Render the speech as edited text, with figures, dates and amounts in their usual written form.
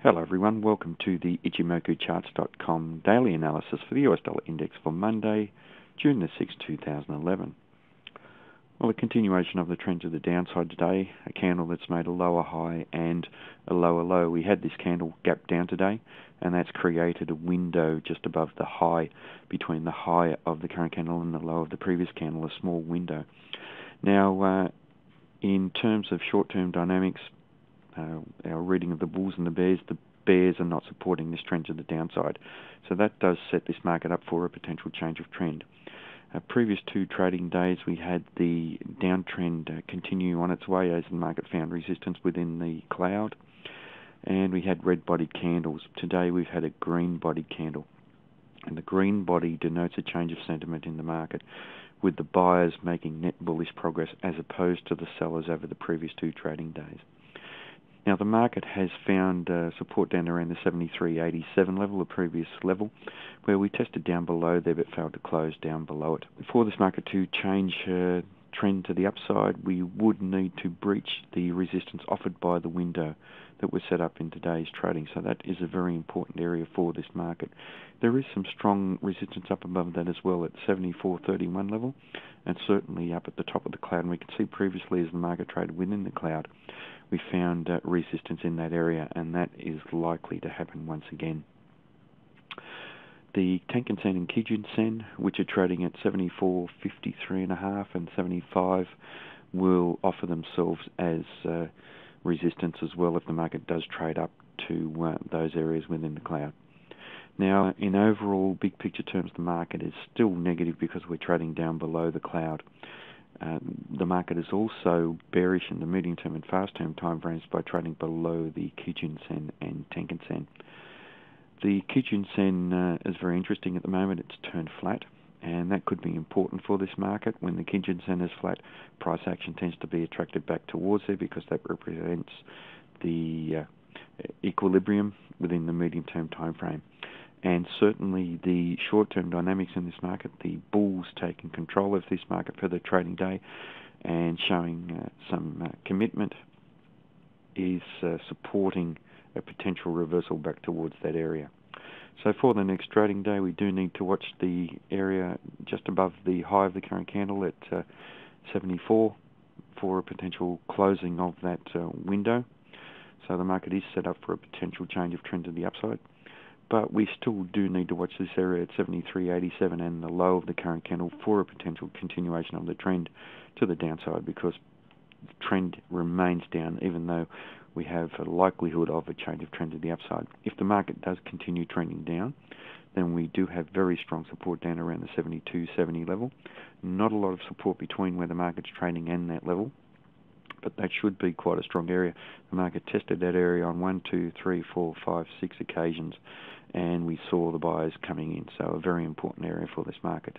Hello everyone, welcome to the ichimokucharts.com daily analysis for the US dollar index for Monday, June the 6th, 2011. Well, a continuation of the trend to the downside today, a candle that's made a lower high and a lower low. We had this candle gap down today, and that's created a window just above the high, between the high of the current candle and the low of the previous candle, a small window. Now, in terms of short-term dynamics, our reading of the bulls and the bears are not supporting this trend to the downside. So that does set this market up for a potential change of trend. Previous two trading days, we had the downtrend continue on its way as the market found resistance within the cloud, and we had red-bodied candles. Today we've had a green-bodied candle, and the green body denotes a change of sentiment in the market, with the buyers making net bullish progress as opposed to the sellers over the previous two trading days. Now, the market has found support down around the 73.87 level, the previous level, where we tested down below there but failed to close down below it. For this market to change trend to the upside, we would need to breach the resistance offered by the window that was set up in today's trading. So that is a very important area for this market. There is some strong resistance up above that as well at 74.31 level, and certainly up at the top of the cloud. And we can see previously as the market traded within the cloud, we found resistance in that area, and that is likely to happen once again. The Tenkan Sen and Kijun Sen, which are trading at 74.53.5 and 75, will offer themselves as resistance as well if the market does trade up to those areas within the cloud. Now, in overall big picture terms, the market is still negative because we're trading down below the cloud. The market is also bearish in the medium-term and fast-term timeframes by trading below the Kijun Sen and Tenkan Sen. The Kijun Sen is very interesting at the moment. It's turned flat, and that could be important for this market. When the Kijun Sen is flat, price action tends to be attracted back towards there because that represents the equilibrium within the medium-term time frame. And certainly the short-term dynamics in this market, the bulls taking control of this market for the trading day and showing some commitment, is supporting a potential reversal back towards that area. So for the next trading day, we do need to watch the area just above the high of the current candle at 74 for a potential closing of that window. So the market is set up for a potential change of trend to the upside. But we still do need to watch this area at 73.87 and the low of the current candle for a potential continuation of the trend to the downside, because the trend remains down even though we have a likelihood of a change of trend to the upside. If the market does continue trending down, then we do have very strong support down around the 72.70 level. Not a lot of support between where the market's trading and that level, but that should be quite a strong area. The market tested that area on 1, 2, 3, 4, 5, 6 occasions, and we saw the buyers coming in. So a very important area for this market.